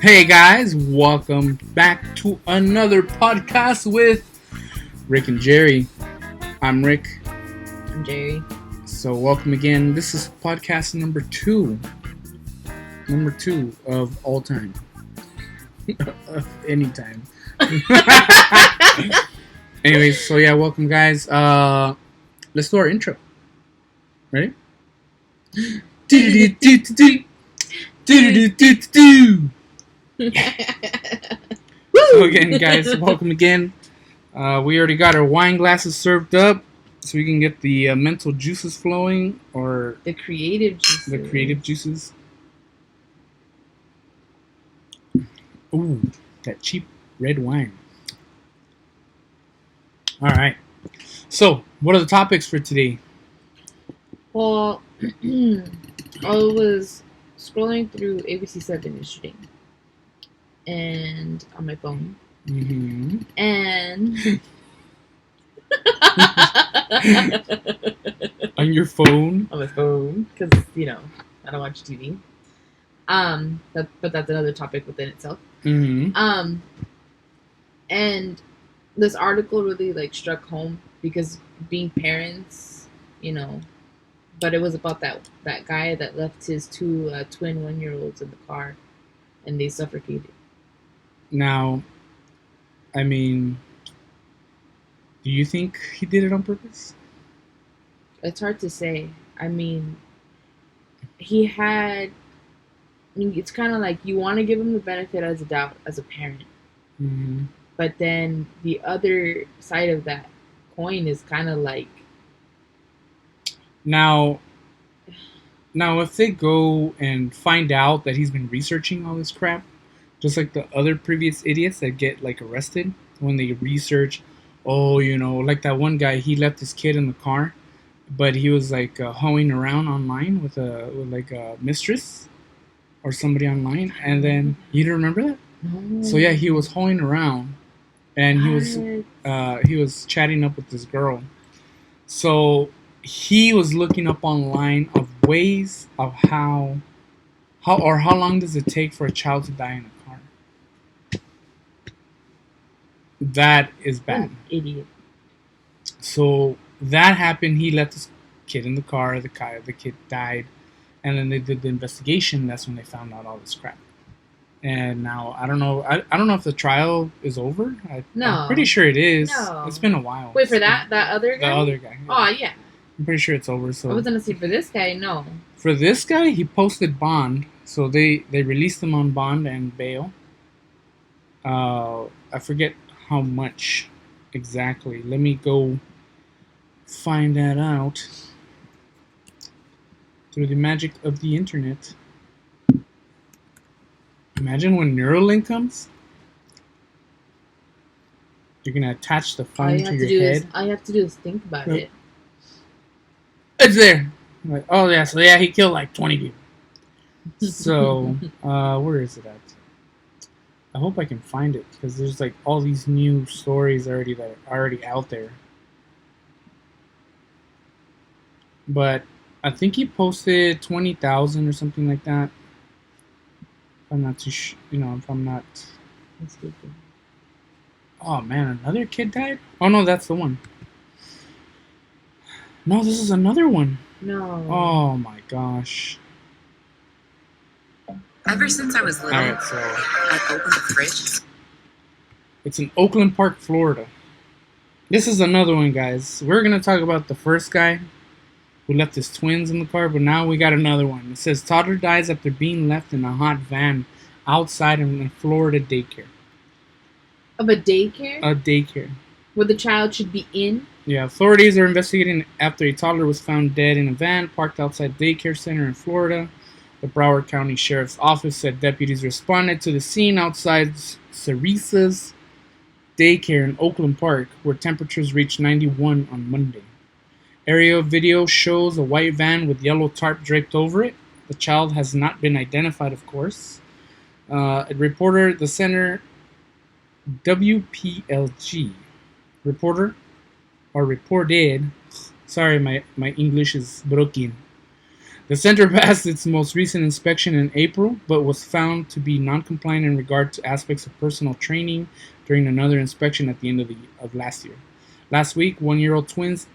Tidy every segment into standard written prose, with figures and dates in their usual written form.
Hey guys, welcome back to another podcast with Rick and Jerry. I'm Rick. I'm Jerry. So welcome again. This is podcast number two of all time. Of any time. Anyways, so yeah, welcome guys. Let's do our intro. Ready? So again, guys, welcome again. We already got our wine glasses served up, so we can get the mental juices flowing, or the creative juices. Ooh, that cheap red wine. All right. So, what are the topics for today? Well, I was scrolling through ABC7 yesterday, and on my phone, and on your phone, on my phone, because I don't watch TV. But that's another topic within itself. And this article really struck home because being parents, but it was about that guy that left his two twin 1-year-olds in the car, and they suffocated. Now, I mean, do you think he did it on purpose? It's hard to say. I mean, it's kind of like you want to give him the benefit as a doubt as a parent. But then the other side of that coin is kind of like... Now, if they go and find out that he's been researching all this crap, just like the other previous idiots that get arrested when they research, like that one guy, he left his kid in the car, but he was hoeing around online with a mistress or somebody online, and then you don't remember that? No. So yeah, he was hoeing around, and he was chatting up with this girl. So he was looking up online of ways of how long does it take for a child to die in a car. That is bad. Idiot. So that happened. He left his kid in the car. The kid died, and then they did the investigation. That's when they found out all this crap. And now I don't know. I don't know if the trial is over. I'm pretty sure it is. No. It's been a while. Wait, for that other guy? The other guy. Yeah. Oh yeah. I'm pretty sure it's over. So I was gonna say for this guy, no. For this guy, he posted bond, so they released him on bond and bail. I forget how much exactly. Let me go find that out through the magic of the internet. Imagine when Neuralink comes, you're gonna attach the phone to your head. All you have to do is think about it. It's there. Like, oh yeah, so yeah, he killed 20 people. So, where is it at? I hope I can find it, because there's all these new stories already that are already out there. But I think he posted 20,000 or something like that. I'm not too sure, if I'm not... Oh man, another kid died? Oh no, that's the one. No, this is another one. No. Oh my gosh. Ever since I was little, Alright, so... I've opened the fridge. It's in Oakland Park, Florida. This is another one, guys. We're going to talk about the first guy who left his twins in the car, but now we got another one. It says, toddler dies after being left in a hot van outside of a Florida daycare. Of a daycare? A daycare. Where the child should be in? Yeah, authorities are investigating after a toddler was found dead in a van parked outside a daycare center in Florida. The Broward County Sheriff's Office said deputies responded to the scene outside Ceresa's daycare in Oakland Park, where temperatures reached 91 on Monday. Aerial video shows a white van with yellow tarp draped over it. The child has not been identified, of course. A reporter, the center, WPLG, reported, sorry, my English is broken. The center passed its most recent inspection in April, but was found to be non-compliant in regard to aspects of personal training during another inspection at the end of last year. Last week, 1-year-old twins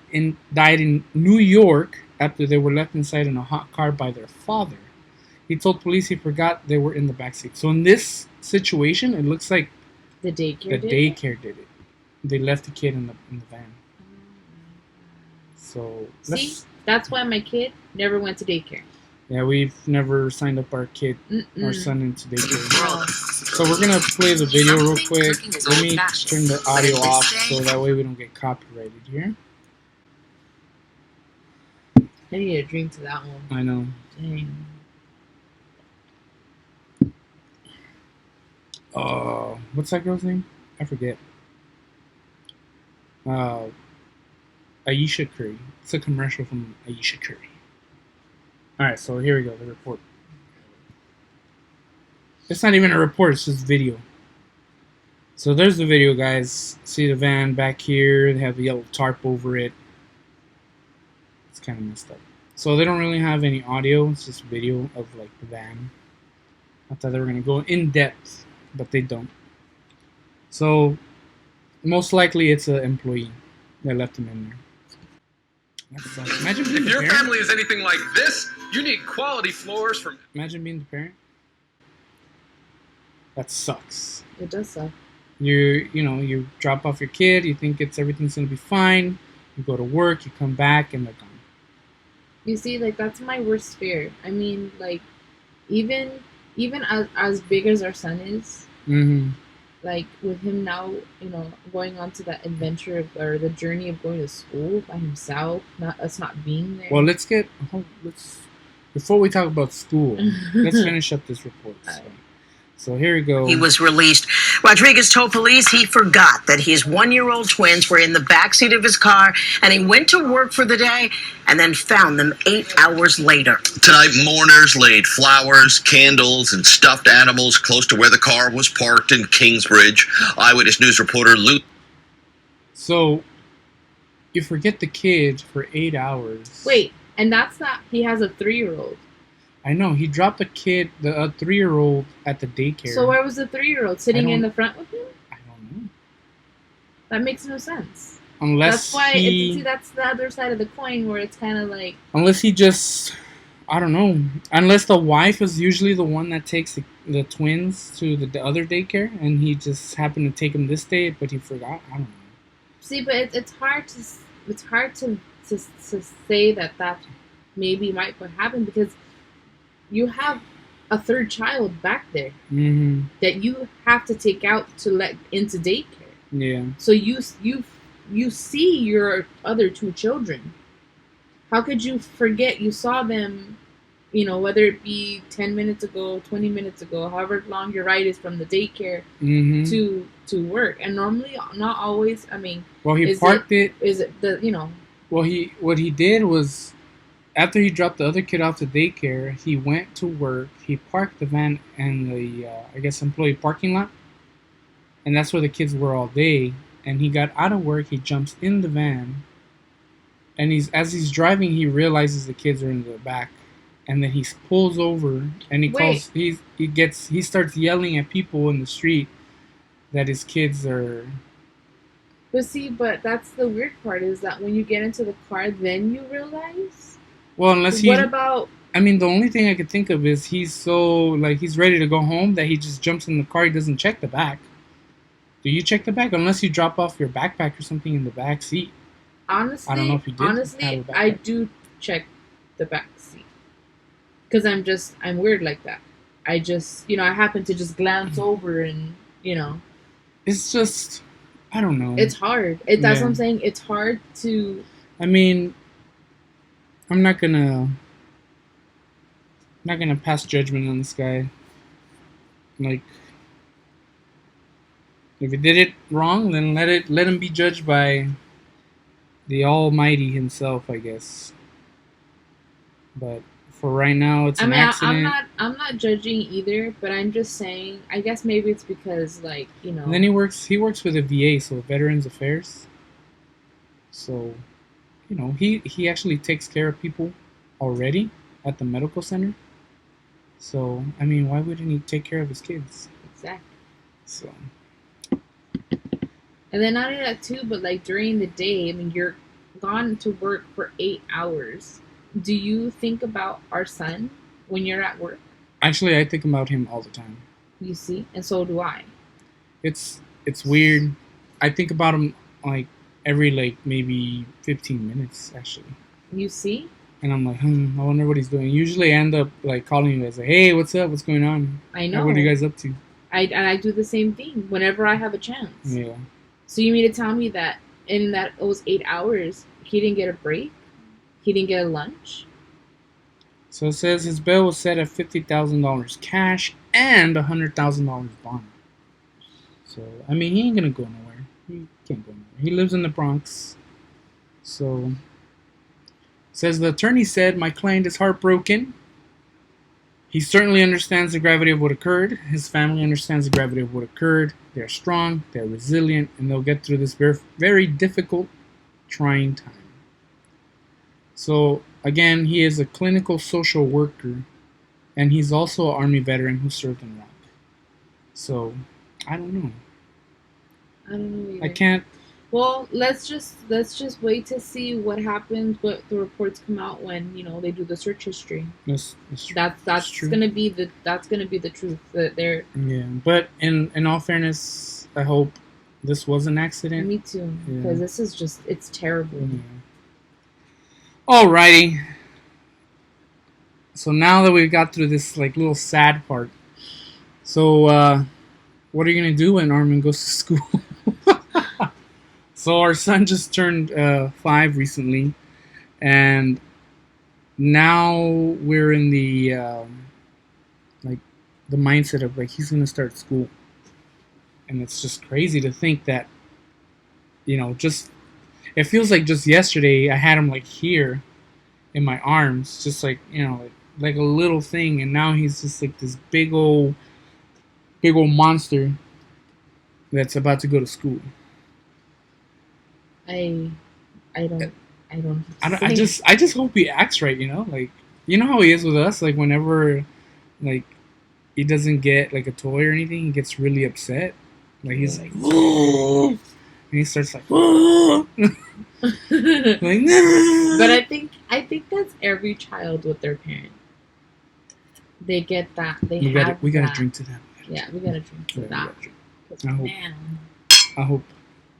died in New York after they were left inside in a hot car by their father. He told police he forgot they were in the backseat. So in this situation, it looks like The daycare did it. They left the kid in the van. So See, that's why my kid never went to daycare. yeah, we've never signed up our son into daycare. So we're gonna play the video real quick. Let me turn the audio off so that way we don't get copyrighted here. I need a drink to that one. I know. Dang. What's that girl's name? I forget. Ayesha Curry. It's a commercial from Ayesha Curry. Alright, so here we go, the report. It's not even a report, it's just video. So there's the video, guys. See the van back here, they have the yellow tarp over it. It's kind of messed up. So they don't really have any audio, it's just video of like the van. I thought they were going to go in depth, but they don't. So most likely it's an employee that left him in there. That sucks. Imagine being If the your parent. family is anything like this, you need quality floors from... Imagine being the parent. That sucks. It does suck. You drop off your kid, you think everything's gonna be fine, you go to work, you come back, and they're gone. You see, like, that's my worst fear. I mean, like, even as big as our son is, Mm-hmm. like, with him now, going on to that adventure or the journey of going to school by himself, us not being there. Well, before we talk about school, let's finish up this report. So here we go. He was released. Rodriguez told police he forgot that his 1-year-old twins were in the backseat of his car, and he went to work for the day and then found them 8 hours later. Tonight, mourners laid flowers, candles, and stuffed animals close to where the car was parked in Kingsbridge. Eyewitness News reporter Luke. So you forget the kid for 8 hours. Wait, and that's not. He has a 3-year-old. I know, he dropped the 3-year-old at the daycare. So where was the 3-year-old sitting in the front with him? I don't know. That makes no sense. Unless that's why that's the other side of the coin where it's kind of like. Unless he just, I don't know. Unless the wife is usually the one that takes the twins to the other daycare, and he just happened to take them this day, but he forgot. I don't know. See, but it's hard to say that maybe might what happened because you have a third child back there that you have to take out to let into daycare. Yeah. So you see your other 2 children. How could you forget you saw them, whether it be 10 minutes ago, 20 minutes ago, however long your ride is from the daycare to work. And normally, not always, I mean... Well, he parked it... Is it the, Well, what he did was, after he dropped the other kid off to daycare, he went to work, he parked the van in the, employee parking lot. And that's where the kids were all day. And he got out of work, he jumps in the van. And as he's driving, he realizes the kids are in the back. And then he pulls over and he starts yelling at people in the street that his kids are... But that's the weird part is that when you get into the car, then you realize? Well, unless he... What about... I mean, the only thing I could think of is he's ready to go home that he just jumps in the car, he doesn't check the back. Do you check the back? Unless you drop off your backpack or something in the back seat. Honestly, I don't know if you did. Honestly, I do check the back seat. Because I'm weird like that. I just, I happen to just glance over and, It's just, I don't know. It's hard. That's what I'm saying. It's hard to... I mean, I'm not gonna pass judgment on this guy. Like, if he did it wrong, then let him be judged by the Almighty himself, I guess. But for right now, it's an accident. I'm not judging either, but I'm just saying. I guess maybe it's because, like, And then he works with a VA, so Veterans Affairs. So, he actually takes care of people already. at the medical center. So, I mean, why wouldn't he take care of his kids? Exactly. So, And then not only that too, but like during the day, I mean, you're gone to work for 8 hours. Do you think about our son when you're at work? actually, I think about him all the time. You see? And so do I. It's weird. I think about him like every like maybe 15 minutes actually. You see? And I'm like, I wonder what he's doing. Usually I end up like calling you guys like, hey, what's up? What's going on? I know. Like, what are you guys up to? I do the same thing whenever I have a chance. Yeah. So you mean to tell me that in those 8 hours, he didn't get a break? He didn't get a lunch? So it says his bail was set at $50,000 cash and $100,000 bond. So, I mean, he ain't gonna go nowhere. He can't go nowhere. He lives in the Bronx. So, says the attorney said, my client is heartbroken. He certainly understands the gravity of what occurred. His family understands the gravity of what occurred. They're strong, they're resilient, and they'll get through this very, very difficult, trying time. So, again, he is a clinical social worker, and he's also an Army veteran who served in Iraq. So, I don't know. I don't know either. I can't. Well, let's just wait to see what happens. What the reports come out when they do the search history. That's true. gonna be the truth that they're. Yeah, but in all fairness, I hope this was an accident. Me too, because this is it's terrible. Yeah. Alrighty. So now that we've got through this like little sad part, so what are you gonna do when Armin goes to school? So our son just turned 5 recently, and now we're in the the mindset of like he's gonna start school, and it's just crazy to think that just it feels like just yesterday I had him like here in my arms, just like like a little thing, and now he's just like this big old monster that's about to go to school. I don't. I just hope he acts right, like how he is with us. Like whenever, like he doesn't get like a toy or anything, he gets really upset. Like he's like, whoa! And he starts like, whoa! Like, no! But I think that's every child with their parent. They get that. We gotta drink to that. Yeah, we gotta drink to that. I hope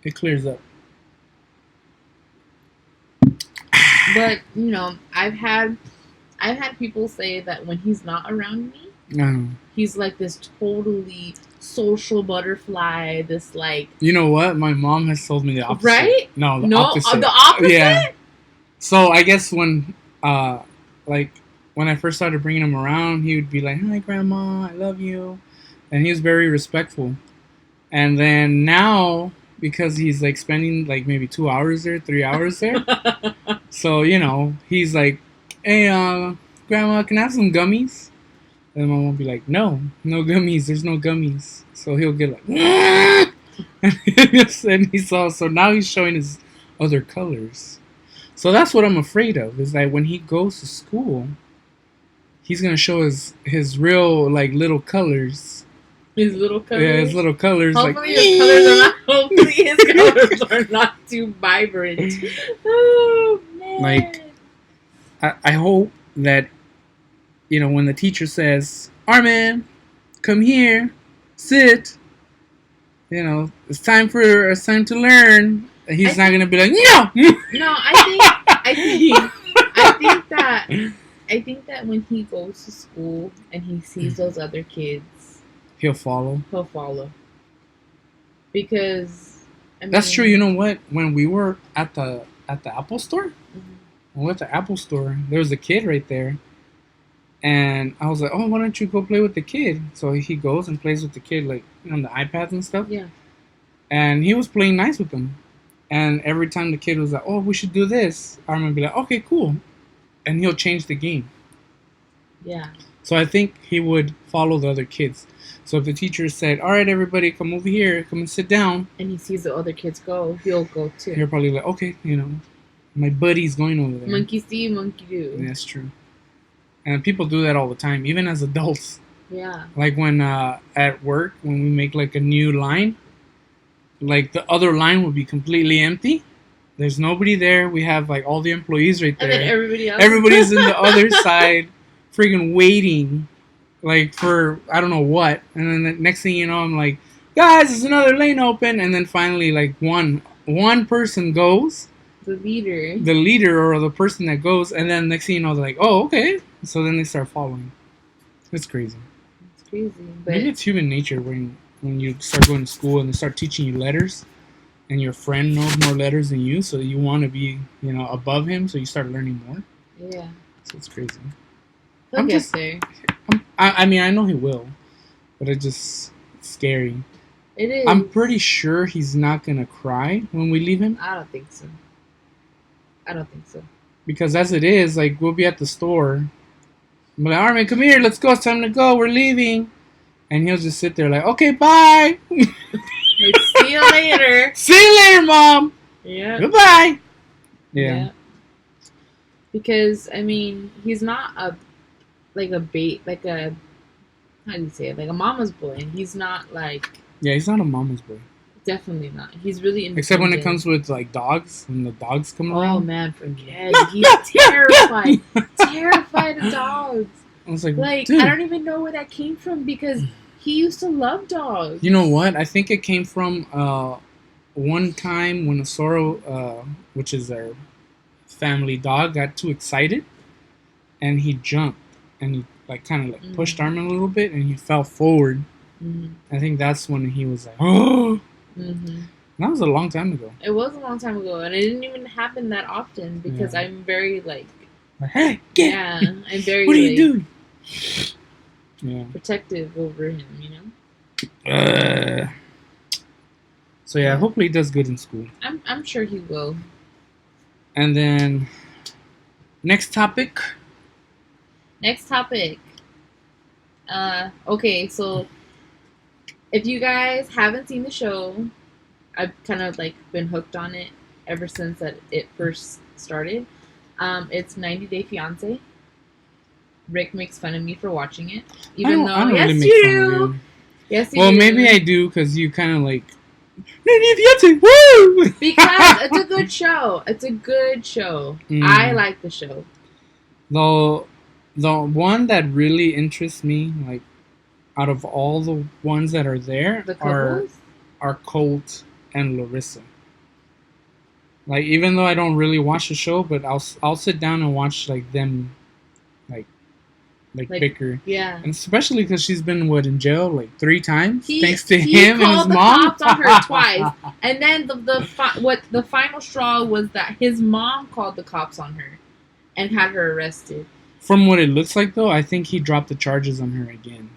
it clears up. But I've had people say that when he's not around me, he's like this totally social butterfly. This like. You know what? My mom has told me the opposite. Right? No, the opposite. The opposite. Yeah. So I guess when when I first started bringing him around, he would be like, "Hi, Grandma, I love you," and he was very respectful. And then now, because he's like spending like maybe 2 hours there, 3 hours there. So, he's like, hey, Grandma, can I have some gummies? And my mom will be like, no gummies, there's no gummies. So he'll get like, so now he's showing his other colors. So that's what I'm afraid of, is that when he goes to school, he's going to show his real like little colors. His little colors. Yeah, his little colors. Hopefully his colors are not too vibrant. Oh man. Like, I hope that when the teacher says, Armin, come here, sit. It's time to learn. He's not gonna be like, no. No, I think that when he goes to school and he sees those other kids, he'll follow. Because that's true. You know what? When we were at the Apple store, I went to the Apple store. There was a kid right there, and I was like, "Oh, why don't you go play with the kid?" So he goes and plays with the kid, like on the iPads and stuff. Yeah. And he was playing nice with them. And every time the kid was like, "Oh, we should do this," I'm gonna be like, "Okay, cool," and he'll change the game. Yeah. So I think he would follow the other kids. So if the teacher said, all right, everybody, come over here, come and sit down. And he sees the other kids go, he'll go too. He'll probably like, okay, my buddy's going over there. Monkey see, monkey do. Yeah, that's true. And people do that all the time, even as adults. Yeah. Like when at work, when we make like a new line, like the other line will be completely empty. There's nobody there. We have like all the employees right there. And then everybody's in the other side, freaking waiting, like for I don't know what. And then the next thing you know, I'm like, guys, there's another lane open. And then finally, like one person goes. The leader or the person that goes, and then next thing you know, they're like, oh, okay. So then they start following. It's crazy. It's crazy. But Maybe it's human nature when you start going to school and they start teaching you letters, and your friend knows more letters than you, so you want to be, above him, so you start learning more. Yeah. So it's crazy. He'll get there. I mean, I know he will, but it's scary. It is. I'm pretty sure he's not going to cry when we leave him. I don't think so. Because as it is, like, we'll be at the store. I'm like, all right, man, come here. Let's go. It's time to go. We're leaving. And he'll just sit there like, okay, bye. Like, see you later. See you later, Mom. Yeah. Goodbye. Yeah. Because, I mean, he's not how do you say it? Like a mama's boy. He's not like... Yeah, he's not a mama's boy. Definitely not. He's really independent. Except when it comes with, like, dogs. When the dogs come around. Oh, man, forget it. He's terrified. Terrified of dogs. I was like, dude. I don't even know where that came from because he used to love dogs. You know what? I think it came from one time when Asoro, which is our family dog, got too excited. And he jumped. And he, like, kind of, like, pushed Armin a little bit. And he fell forward. Mm-hmm. I think that's when he was like, oh. Mm-hmm. That was a long time ago. It was a long time ago, and it didn't even happen that often because I'm very hey, I'm very. What are you doing? Yeah, protective over him, So yeah, hopefully he does good in school. I'm sure he will. And then next topic. Okay, so. If you guys haven't seen the show, I've kind of been hooked on it ever since it first started. It's 90 Day Fiancé. Rick makes fun of me for watching it, even though yes really you do. Yes you do. Well, maybe I do because you kind of 90 Day Fiancé, woo! Because it's a good show. It's a good show. I like the show. The one that really interests me, out of all the ones that are there, are Colt and Larissa. Even though I don't really watch the show, but I'll sit down and watch them, bicker. Yeah. And especially because she's been in jail 3 times, thanks to him and his mom. He called the cops on her twice, and then the final straw was that his mom called the cops on her, and had her arrested. From what it looks like, though, I think he dropped the charges on her again.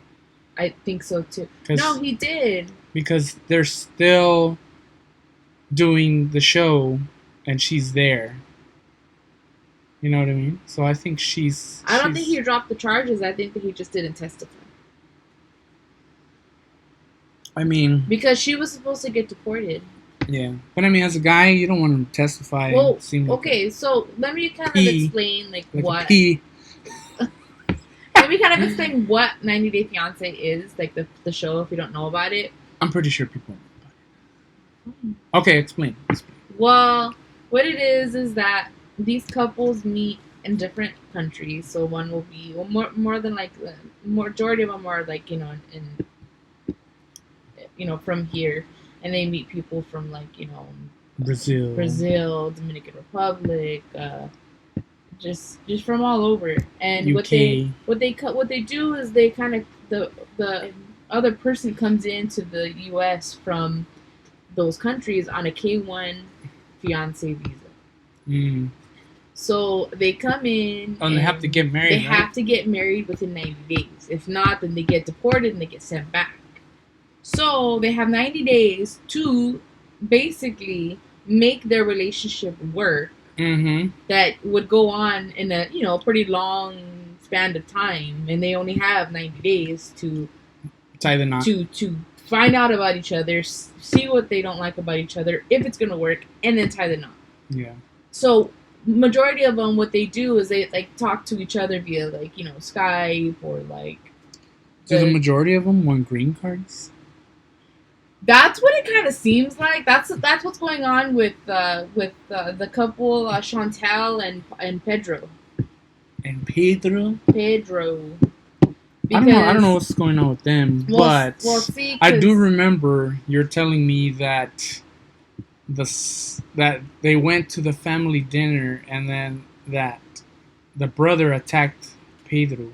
I think so too. No, he did. Because they're still doing the show and she's there. You know what I mean? So I think I don't think he dropped the charges. I think that he just didn't testify. I mean... Because she was supposed to get deported. Yeah. But I mean, as a guy, you don't want him to testify. Well, okay, so let me kind of explain what... Let me kind of explain what 90 Day Fiancé is, the show, if you don't know about it. I'm pretty sure people know about it. Okay, explain. Well, what it is that these couples meet in different countries. So one will be more than the majority of them are from here, and they meet people from Brazil, Dominican Republic, just from all over. And UK. what they do is they kind of the other person comes into the U.S. from those countries on a K-1 fiancé visa. So they come in. And they have to get married. They have to get married within 90 days. If not, then they get deported and they get sent back. So they have 90 days to basically make their relationship work. That would go on in a pretty long span of time, and they only have 90 days to tie the knot, to find out about each other, see what they don't like about each other, if it's gonna work, and then tie the knot. Yeah. So majority of them, what they do is they like talk to each other via like Skype or like. Do the majority of them want green cards? That's what it kind of seems like. That's what's going on with the couple Chantel and Pedro. And Pedro. Because, I don't know what's going on with them, but see, I do remember you're telling me that that they went to the family dinner and then that the brother attacked Pedro.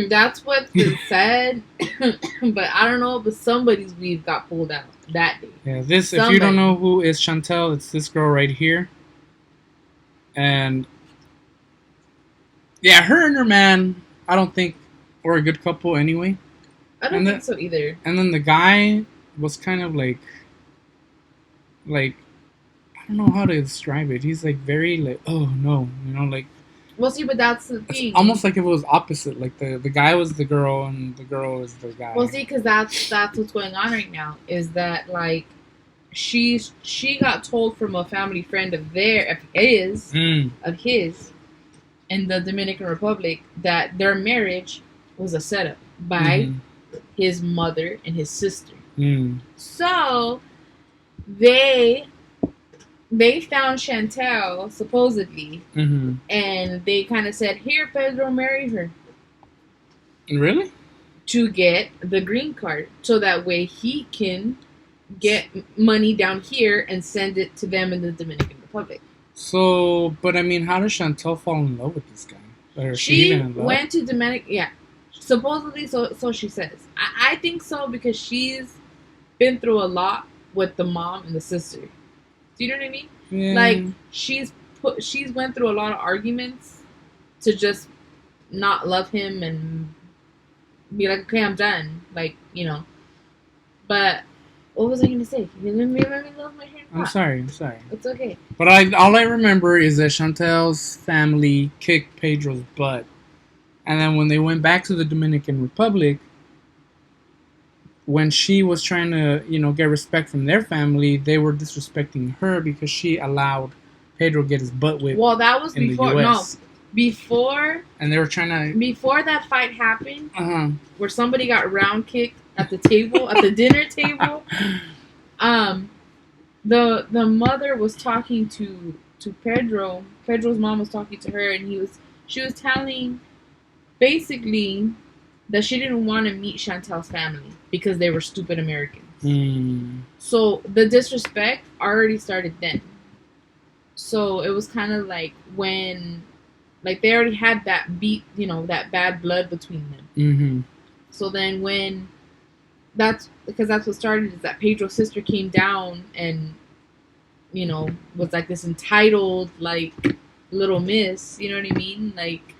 That's what it said, but I don't know. But somebody's weave got pulled out that day. Yeah, if you don't know who is Chantel, it's this girl right here, and yeah, her and her man, I don't think were a good couple anyway. I don't think so either. And then the guy was kind of like I don't know how to describe it. He's like very like, oh no, like. Well, see, but that's the thing. It's almost like if it was opposite. Like the guy was the girl and the girl is the guy. Well, see, because that's what's going on right now. Is that like she got told from a family friend of his in the Dominican Republic that their marriage was a setup by his mother and his sister. So they found Chantel, supposedly, and they kind of said, here, Pedro, marry her. Really? To get the green card. So that way he can get money down here and send it to them in the Dominican Republic. So, but I mean, how did Chantel fall in love with this guy? Or is she even in love? Went to Dominican, yeah. Supposedly, so she says. I think so because she's been through a lot with the mom and the sister. Do you know what I mean? Yeah. Like she's went through a lot of arguments to just not love him and be like, okay, I'm done. Like, But what was I going to say? You made me lose my hair. I'm sorry. It's okay. But all I remember is that Chantel's family kicked Pedro's butt. And then when they went back to the Dominican Republic, when she was trying to, get respect from their family, they were disrespecting her because she allowed Pedro get his butt whipped. Well, that was before. No, before. And they were trying to. Before that fight happened, where somebody got round kicked at the table, at the dinner table. The mother was talking to Pedro. Pedro's mom was talking to her, and she was telling, basically, that she didn't want to meet Chantel's family because they were stupid Americans. So the disrespect already started then. So it was kind of like when, like they already had that that bad blood between them. So then when that's what started is that Pedro's sister came down and, was like this entitled, like, little miss, you know what I mean? Like,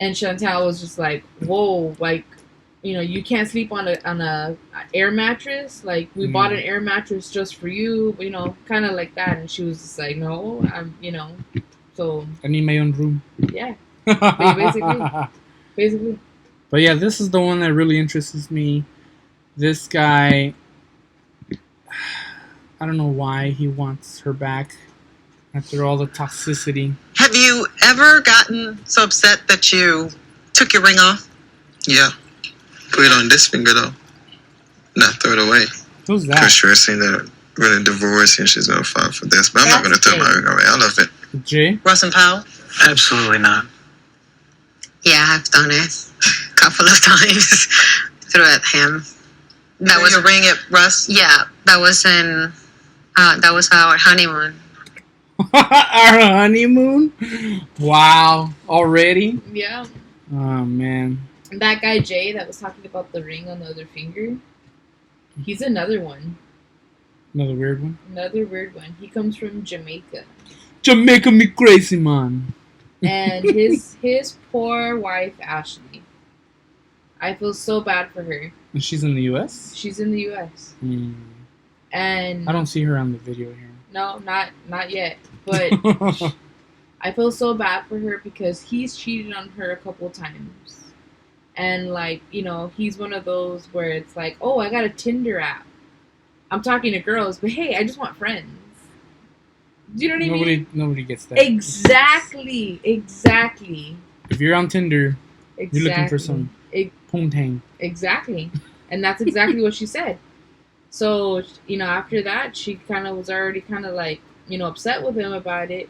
and Chantel was just like, whoa, like, you can't sleep on a air mattress. Like, we bought an air mattress just for you, kind of like that. And she was just like, no, so. I need my own room. Yeah. Basically. But yeah, this is the one that really interests me. This guy, I don't know why he wants her back after all the toxicity. Have you ever gotten so upset that you took your ring off? Yeah. Put it on this finger, though. Not throw it away. Who's that? Because you're saying that we're going to divorce and she's going to file for this. But I'm not going to throw my ring away. I love it. Jay? Russ and Powell? Absolutely not. Yeah, I've done it a couple of times. Threw at him. That was a ring at Russ? Yeah, that was our honeymoon. Our honeymoon? Wow. Already? Yeah. Oh, man. That guy Jay that was talking about the ring on the other finger, he's another one. Another weird one? Another weird one. He comes from Jamaica. Jamaica me crazy, man. And his poor wife, Ashley. I feel so bad for her. And she's in the U.S.? She's in the U.S. And I don't see her on the video here. No, not yet. But I feel so bad for her because he's cheated on her a couple times. And, like, he's one of those where it's like, oh, I got a Tinder app. I'm talking to girls, but hey, I just want friends. Do you know what I mean? Nobody gets that. Exactly. If you're on Tinder, you're looking for some poontang. Exactly. And that's exactly what she said. So, after that, she kind of was already kind of like, upset with him about it.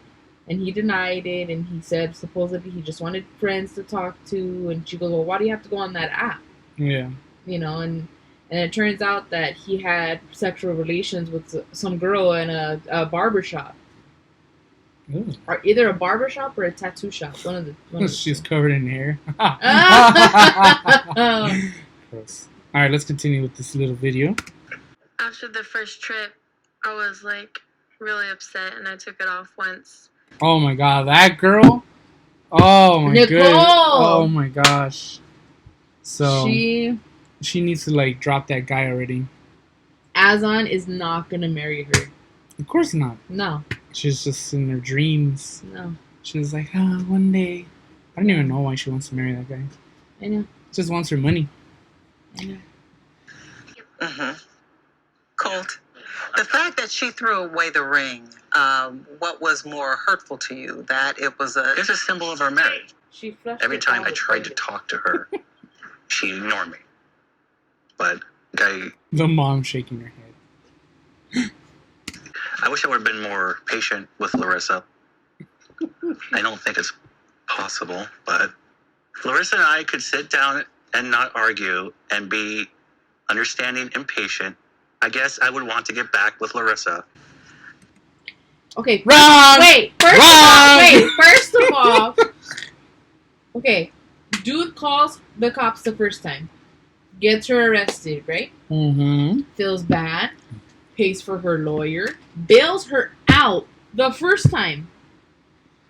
And he denied it. And he said supposedly he just wanted friends to talk to. And she goes, well, why do you have to go on that app? Yeah. And it turns out that he had sexual relations with some girl in a barbershop. Ooh. Or either a barbershop or a tattoo shop. One of the She's covered in hair. Gross. All right, let's continue with this little video. After the first trip, I was like really upset, and I took it off once. Oh my god, that girl! Oh my Nicole! goodness! Oh my gosh! So she needs to like drop that guy already. Azan is not gonna marry her. Of course not. No. She's just in her dreams. No. She's like, one day. I don't even know why she wants to marry that guy. I know. Just wants her money. I know. Mm-hmm. Colt, the fact that she threw away the ring, what was more hurtful to you? That it was It's a symbol of our marriage. She flushed Every it time down I the tried to toilet. talk to her, she ignored me. But The mom shaking her head. I wish I would have been more patient with Larissa. I don't think it's possible, but Larissa and I could sit down and not argue and be understanding and patient. I guess I would want to get back with Larissa. Okay. Wrong! Wait. First of all. Okay. Dude calls the cops the first time. Gets her arrested, right? Mm-hmm. Feels bad. Pays for her lawyer. Bails her out the first time.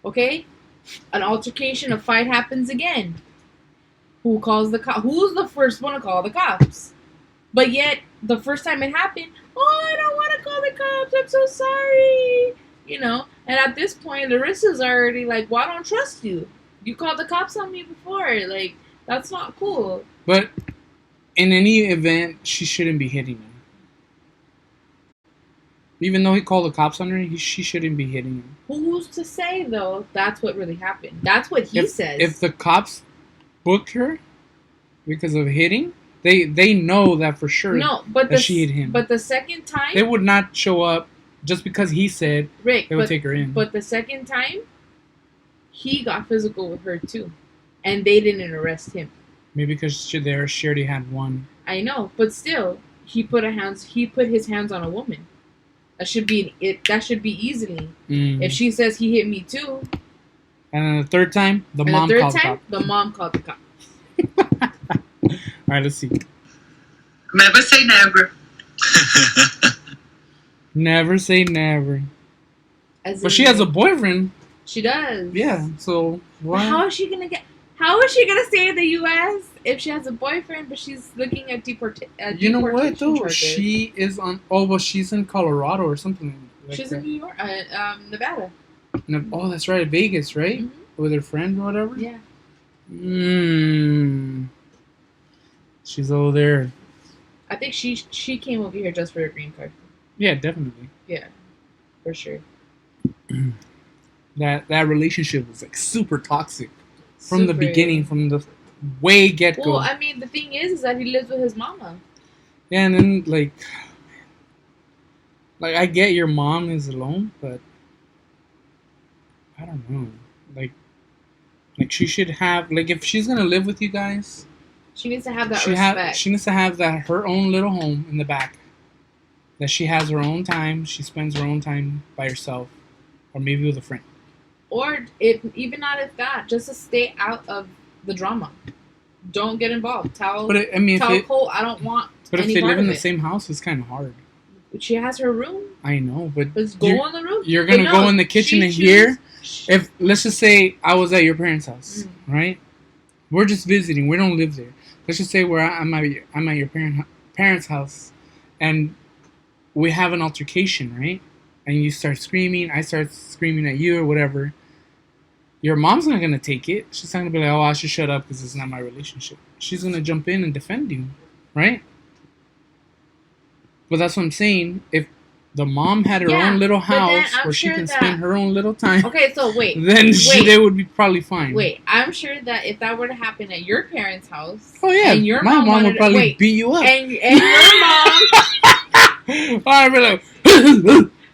Okay? An altercation, a fight happens again. Who calls the cops? Who's the first one to call the cops? But yet, the first time it happened, I don't want to call the cops. I'm so sorry. And at this point, Larissa's already like, well, I don't trust you. You called the cops on me before. Like, that's not cool. But in any event, she shouldn't be hitting him. Even though he called the cops on her, she shouldn't be hitting him. Who's to say, though, that's what really happened? That's what he says. If the cops booked her because of hitting, they know that for sure. No, but that she hit him. But the second time, they would not show up just because he said Rick, they would take her in. But the second time, he got physical with her too, and they didn't arrest him. Maybe because she already had one. I know, but still, he put his hands on a woman. That should be it. That should be easily. If she says he hit me too, and then the third time, the mom called the cops. All right, let's see. Never say never. Never say never. But she has a boyfriend. She does. Yeah. So what? How is she gonna stay in the U.S. if she has a boyfriend, but she's looking at deportation? You know what though? Charges? She is on. Oh, well, she's in Colorado or something. Like she's that. in New York, Nevada. Oh, that's right, Vegas, right? Mm-hmm. With her friend or whatever. Yeah. She's over there. I think she came over here just for a green card. Yeah, definitely. Yeah, for sure. That relationship was like super toxic from the beginning, from the way get go. Well, I mean, the thing is that he lives with his mama. Yeah, and then like I get your mom is alone, but I don't know. Like she should have, like, if she's gonna live with you guys, she needs to have that respect. She needs to have her own little home in the back. That she has her own time. She spends her own time by herself, or maybe with a friend. Or even not if that, just to stay out of the drama. Don't get involved. Tell Cole I don't want. But any if they part live in of the same house, it's kind of hard. She has her room. I know, but let's go in the room. You're gonna go in the kitchen and hear. If let's just say I was at your parents' house, right? We're just visiting. We don't live there. Let's just say I'm at your parents' house, and we have an altercation, right? And you start screaming. I start screaming at you or whatever. Your mom's not gonna take it. She's not gonna be like, "Oh, I should shut up because it's not my relationship." She's gonna jump in and defend you, right? But that's what I'm saying. If the mom had her Yeah, own little but then house I'm where she sure can that- spend her own little time, Okay, so wait. then they would be probably fine. Wait, I'm sure that if that were to happen at your parents' house, Oh yeah, and your my mom wanted would probably wait, beat you up. and your mom. I'd be like,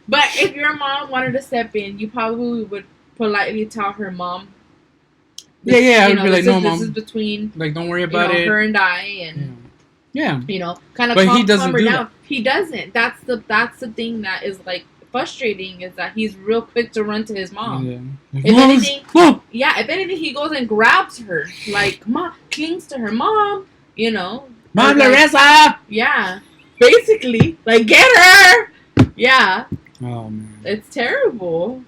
But if your mom wanted to step in, you probably would politely tell her mom. I would be like, no, mom. This is between like, don't worry about it. her and I, and Yeah. kind of. But he calm doesn't her do down. that. He doesn't. That's the thing that is like frustrating, is that he's real quick to run to his mom. Yeah. Like, If Mom, anything, Mom. if anything, he goes and grabs her, like mom, clings to her mom. Mom, Like, Larissa. yeah, basically, like get her. Yeah, Oh man. it's terrible.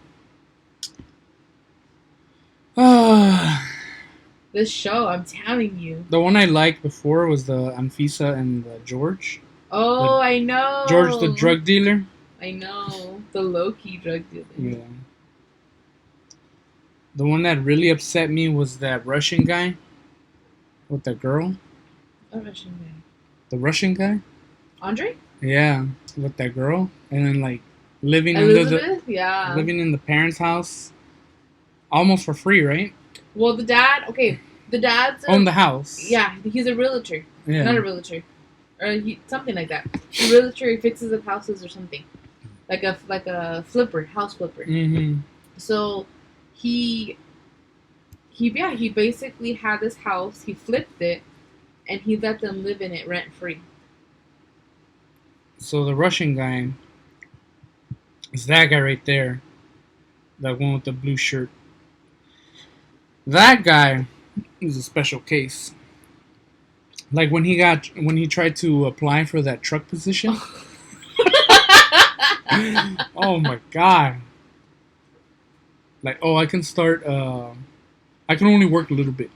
This show, I'm telling you. The one I liked before was the Anfisa and the George. Oh, I know. George, the drug dealer. I know. The low-key drug dealer. Yeah. The one that really upset me was that Russian guy with the girl. What Russian guy? The Russian guy? Andre? Yeah, with that girl. And then, like, living Elizabeth? Yeah. living in the parents' house almost for free, right? Well, the dad's Own the house. Yeah, he's a realtor. Yeah. Not a realtor. Or something like that. A realtor, he fixes up houses or something. Like a flipper, house flipper. Mm-hmm. So he basically had this house, he flipped it, and he let them live in it rent free. So the Russian guy is that guy right there. That one with the blue shirt. That guy is a special case. Like when he tried to apply for that truck position. Oh my god. Like, I can start I can only work a little bit.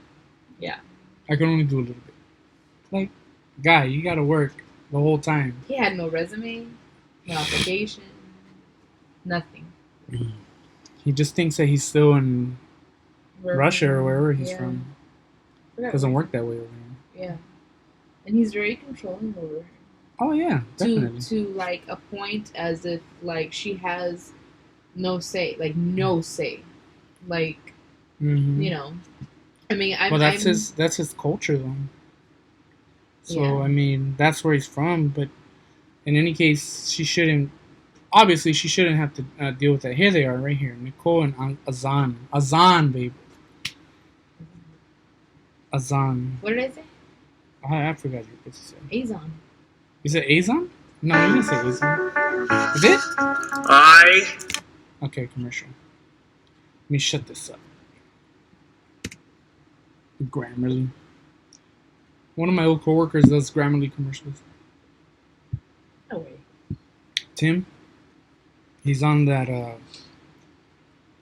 Yeah. I can only do a little bit. Like, guy, you gotta work the whole time. He had no resume, no application, nothing. He just thinks that he's still in Russia or wherever he's from. Doesn't work that way over here. Yeah. And he's very controlling over her. Oh yeah, definitely. To like a point as if like she has no say, like no say, like Mm-hmm. I mean, that's his culture though. So Yeah. I mean, that's where he's from. But in any case, she shouldn't have to deal with that. Here they are, right here, Nicole and Azan, baby, Azan. What did I say? I forgot what you said. Azon. Is it Azon? No, you didn't say Azon. Is it? Okay, commercial. Let me shut this up. Grammarly. One of my old coworkers does Grammarly commercials. No way. Tim. He's on that.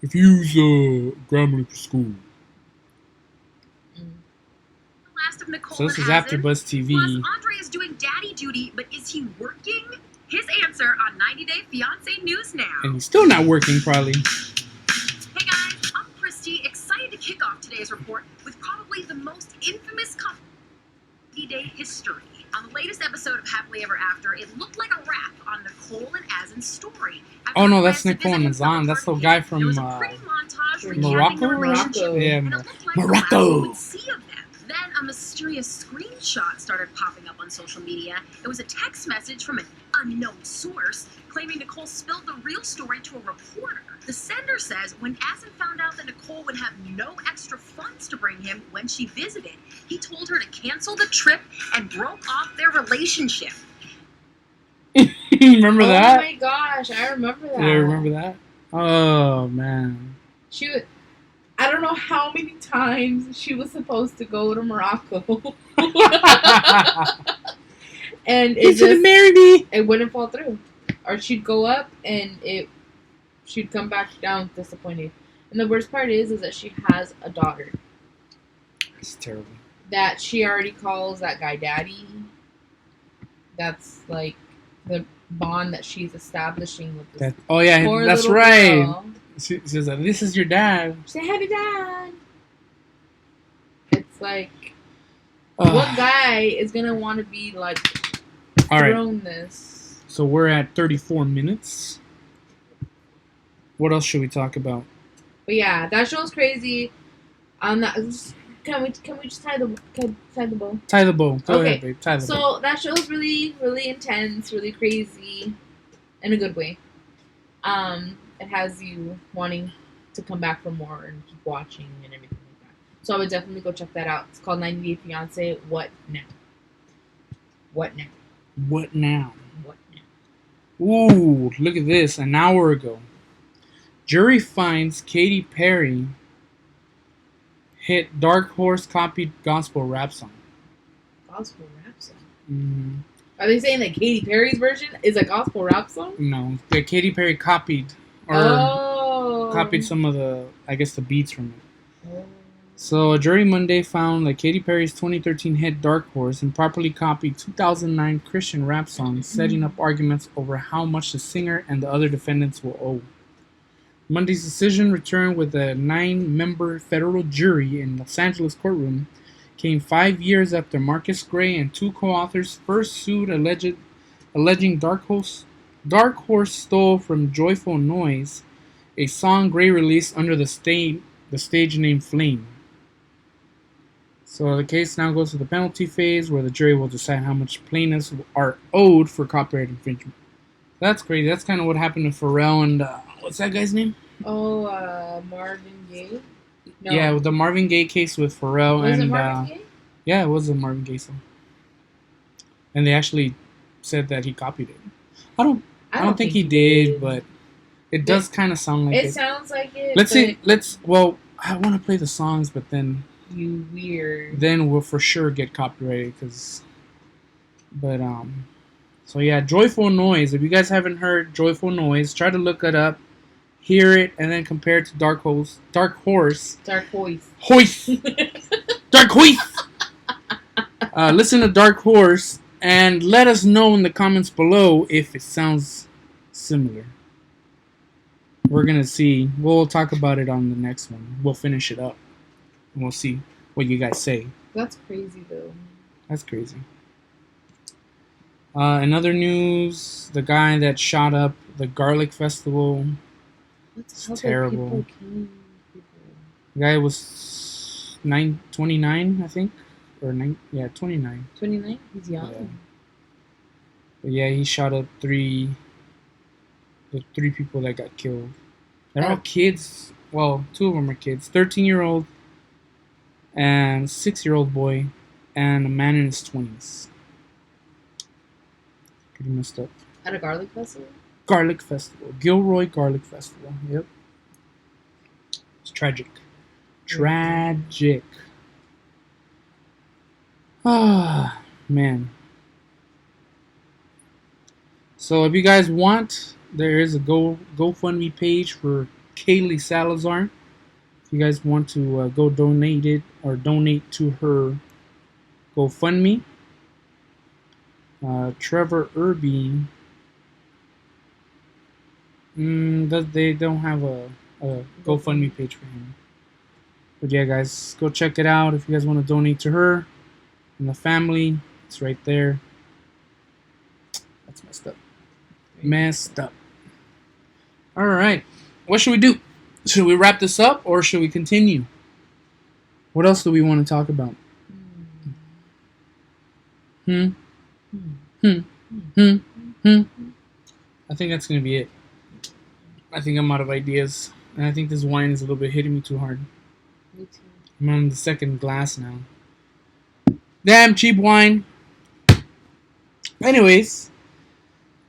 If you use Grammarly for school. Last of Nicole So this is and after Hazard. Buzz TV. Plus, Andre is doing daddy duty, but is he working? His answer on 90 Day Fiancé News Now. And he's still not working, probably. Hey guys, I'm Christy, excited to kick off today's report with probably the most infamous 90 Day history. On the latest episode of Happily Ever After, it looked like a wrap on Nicole and Azin's story. Oh no, that's Nicole and Azan. That's the guy from Morocco. Morocco. Yeah, And it looked like Morocco. the last we would see of them. Then a mysterious screenshot started popping up on social media. It was a text message from an unknown source claiming Nicole spilled the real story to a reporter. The sender says when Azin found out that Nicole would have no extra funds to bring him when she visited, he told her to cancel the trip and broke off their relationship. Remember that? Oh my gosh, I remember that. Yeah, remember that? Oh man. I don't know how many times she was supposed to go to Morocco. And You should have married me. It wouldn't fall through. Or she'd go up and she'd come back down disappointed. And the worst part is that she has a daughter. It's terrible. That she already calls that guy daddy. That's like the bond that she's establishing with this poor that's little right. girl. She's like, this is your dad. Say hi to dad. It's like, what guy is gonna want to be like All right. thrown this? So we're at 34 minutes. What else should we talk about? But yeah, that show's crazy. Can we just tie the bow? Tie the bow. Go ahead, babe. Tie the bow. So that show's really, really intense, really crazy, in a good way. It has you wanting to come back for more and keep watching and everything like that. So I would definitely go check that out. It's called 90 Day Fiancé. What now? What now? What now? What now? Ooh, look at this. An hour ago. Jury finds Katy Perry hit Dark Horse copied gospel rap song. Gospel rap song? Mm-hmm. Are they saying that Katy Perry's version is a gospel rap song? No, that Katy Perry copied some of the, I guess, the beats from it. Oh. So a jury Monday found that Katy Perry's 2013 hit Dark Horse improperly copied 2009 Christian rap songs, setting up arguments over how much the singer and the other defendants will owe. Monday's decision, returned with a 9-member federal jury in Los Angeles courtroom, came 5 years after Marcus Gray and 2 co-authors first sued alleging Dark Horse stole from Joyful Noise, a song Gray released under the stage name Flame. So the case now goes to the penalty phase, where the jury will decide how much plaintiffs are owed for copyright infringement. That's crazy. That's kind of what happened to Pharrell and what's that guy's name? Oh, Marvin Gaye? No. Yeah, with the Marvin Gaye case with Pharrell. Was it Marvin Gaye? Yeah, it was a Marvin Gaye song. And they actually said that he copied it. I don't think he did, but it does kind of sound like it. It sounds like it. Well, I want to play the songs, but then you weird. Then we'll for sure get copyrighted, so yeah, Joyful Noise. If you guys haven't heard Joyful Noise, try to look it up, hear it, and then compare it to Dark Horse. Dark Horse. Listen to Dark Horse and let us know in the comments below if it sounds similar. We're gonna see. We'll talk about it on the next one. We'll finish it up, and we'll see what you guys say. That's crazy, though. That's crazy. In other news, the guy that shot up the Garlic Festival. It's terrible. The guy was 29, I think. 29. 29? He's young. Yeah. But yeah, he shot up the 3 people that got killed. They're all kids. Well, 2 of them are kids. 13-year-old and 6-year-old boy and a man in his 20s. Pretty messed up. At a garlic festival? Garlic Festival. Gilroy Garlic Festival. Yep. It's tragic. Tragic. Ah, man. So if you guys want, there is a GoFundMe page for Kaylee Salazar. If you guys want to go donate it or donate to her GoFundMe. Trevor Irby. They don't have a GoFundMe page for him. But yeah, guys, go check it out if you guys want to donate to her and the family. It's right there. That's messed up. Messed up. All right. What should we do? Should we wrap this up or should we continue? What else do we want to talk about? I think that's going to be it. I think I'm out of ideas. And I think this wine is a little bit hitting me too hard. Me too. I'm on the second glass now. Damn cheap wine. Anyways,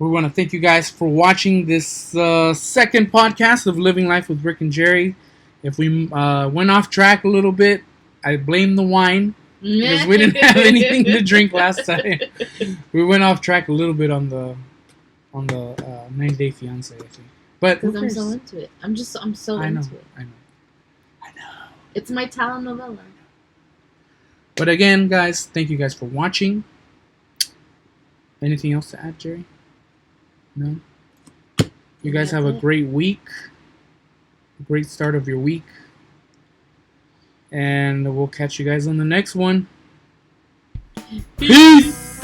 we want to thank you guys for watching this second podcast of Living Life with Rick and Jerry. If we went off track a little bit, I blame the wine. Because we didn't have anything to drink last time. We went off track a little bit on the 90 Day Fiancé, I think. But because I'm so into it. I'm so into it. I know. It's my telenovela. But again, guys, thank you guys for watching. Anything else to add, Jerry? No? You guys have a great week. A great start of your week. And we'll catch you guys on the next one. Peace!